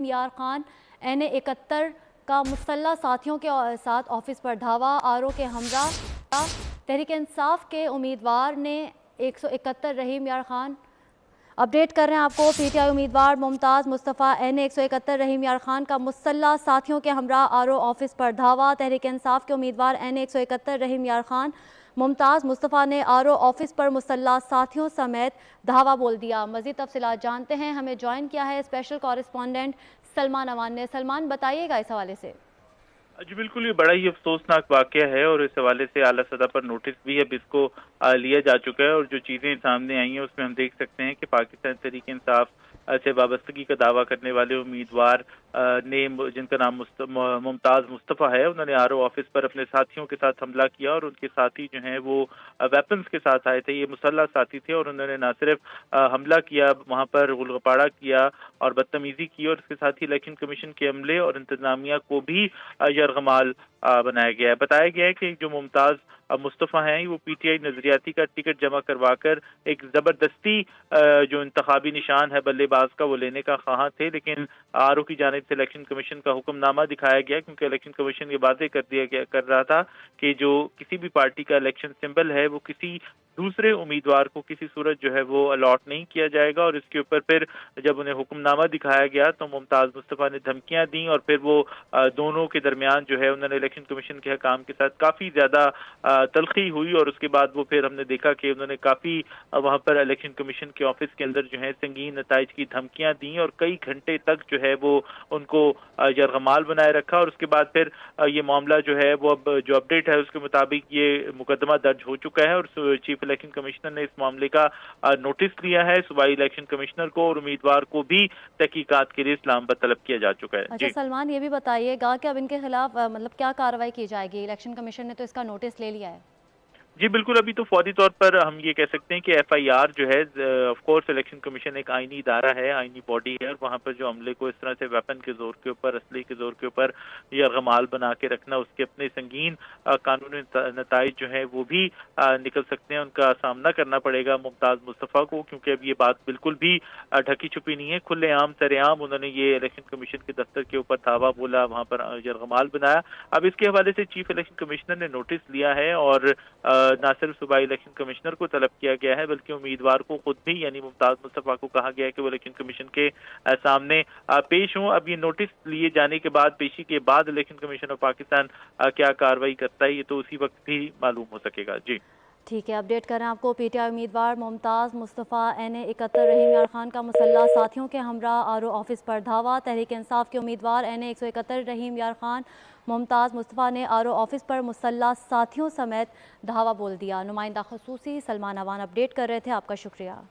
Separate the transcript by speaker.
Speaker 1: यार खान NA 71 का मुसल्लह साथियों के साथ ऑफिस पर धावा। आरओ के हमरा तहरीक इंसाफ के उम्मीदवार ने 171 रहीम यार खान। अपडेट कर रहे हैं आपको, PTI उम्मीदवार मुमताज़ मुस्तफ़ा NA 171 रहीम यार खान का मुसल्लह साथियों के हमरा आरओ ऑफिस पर धावा। तहरीक इंसाफ के उम्मीदवार NA 171 रहीम यार खान मुमताज़ मुस्तफ़ा ने आरओ ऑफिस पर मुसल्लह साथियों समेत धावा बोल दिया। मज़ीद तफसीलात जानते हैं, हमें ज्वाइन किया है स्पेशल कॉरेस्पॉन्डेंट सलमान अमान ने। सलमान, बताइएगा इस हवाले से।
Speaker 2: जी बिल्कुल, ये बड़ा ही अफसोसनाक वाक़या है और इस हवाले से आला सतह पर नोटिस भी अब इसको लिया जा चुका है। और जो चीज़ें सामने आई हैं उसमें हम देख सकते हैं कि पाकिस्तान तहरीक इंसाफ से वाबस्तगी का दावा करने वाले उम्मीदवार ने, जिनका नाम मुमताज़ मुस्तफ़ा है, उन्होंने आरओ ऑफिस पर अपने साथियों के साथ हमला किया और उनके साथी जो हैं वो वेपन्स के साथ आए थे। ये मुसल्लह साथी थे और उन्होंने न सिर्फ हमला किया, वहाँ पर गुलगपाड़ा किया और बदतमीजी की, और इसके साथ ही इलेक्शन कमीशन के अमले और इंतजामिया को भी यरगमाल बनाया गया है। बताया गया है कि जो मुमताज़ मुस्तफ़ा हैं वो PTI नजरियाती का टिकट जमा करवाकर एक जबरदस्ती जो इंतखाबी निशान है बल्लेबाज का वो लेने का ख्वाह थे, लेकिन आरओ की जानिब से इलेक्शन कमीशन का हुक्मनामा दिखाया गया, क्योंकि इलेक्शन कमीशन ये वादे कर रहा था कि जो किसी भी पार्टी का इलेक्शन सिंबल है वो किसी दूसरे उम्मीदवार को किसी सूरत जो है वो अलॉट नहीं किया जाएगा। और इसके ऊपर फिर जब उन्हें हुक्मनामा दिखाया गया तो मुमताज़ मुस्तफ़ा ने धमकियां दी और फिर वो दोनों के दरमियान जो है उन्होंने इलेक्शन कमीशन के हकाम के साथ काफ़ी ज़्यादा तलखी हुई। और उसके बाद वो फिर हमने देखा कि उन्होंने काफ़ी वहाँ पर इलेक्शन कमीशन के ऑफिस के अंदर जो है संगीन नताइज की धमकियां दी और कई घंटे तक जो है वो उनको यरगमाल बनाए रखा। और उसके बाद फिर ये मामला जो है वो अब जो अपडेट है उसके मुताबिक ये मुकदमा दर्ज हो चुका है और चीफ इलेक्शन कमिश्नर ने इस मामले का नोटिस लिया है सूबाई इलेक्शन कमिश्नर को, और उम्मीदवार को भी तहकीकात के लिए इस्लामाबाद तलब किया जा चुका है।
Speaker 1: अच्छा सलमान, ये भी बताइएगा कि अब इनके खिलाफ मतलब क्या कार्रवाई की जाएगी? इलेक्शन कमीशन ने तो इसका नोटिस ले लिया है।
Speaker 2: जी बिल्कुल, अभी तो फौरी तौर पर हम ये कह सकते हैं कि FIR जो है, ऑफ कोर्स इलेक्शन कमीशन एक आईनी इदारा है, आईनी बॉडी है, और वहाँ पर जो अमले को इस तरह से वेपन के जोर के ऊपर, असली के जोर के ऊपर यरगमाल बना के रखना, उसके अपने संगीन कानूनी नताइज जो है वो भी निकल सकते हैं। उनका सामना करना पड़ेगा मुमताज़ मुस्तफ़ा को, क्योंकि अब ये बात बिल्कुल भी ढकी छुपी नहीं है। खुलेआम सरेआम उन्होंने ये इलेक्शन कमीशन के दफ्तर के ऊपर धावा बोला, वहाँ पर यरगमाल बनाया। अब इसके हवाले से चीफ इलेक्शन कमिश्नर ने नोटिस लिया है और न सिर्फ सूबाई इलेक्शन कमिश्नर को तलब किया गया है बल्कि उम्मीदवार को खुद भी यानी मुमताज़ मुस्तफ़ा को कहा गया है कि वो इलेक्शन कमीशन के सामने पेश हों। अब ये नोटिस लिए जाने के बाद, पेशी के बाद इलेक्शन कमीशन ऑफ पाकिस्तान क्या कार्रवाई करता है ये तो उसी वक्त भी मालूम हो सकेगा। जी
Speaker 1: ठीक है, अपडेट करें आपको। PTI उम्मीदवार मुमताज़ मुस्तफ़ा NA 71 रहीम यार खान का मुसल्लह साथियों के हमरा आरओ ऑफिस पर धावा। तहरीक इंसाफ के उम्मीदवार NA 171 रहीम यार खान मुमताज़ मुस्तफ़ा ने आरओ ऑफिस पर मुसल्लह साथियों समेत धावा बोल दिया। नुमाइंदा खसूसी सलमान अवान अपडेट कर रहे थे, आपका शुक्रिया।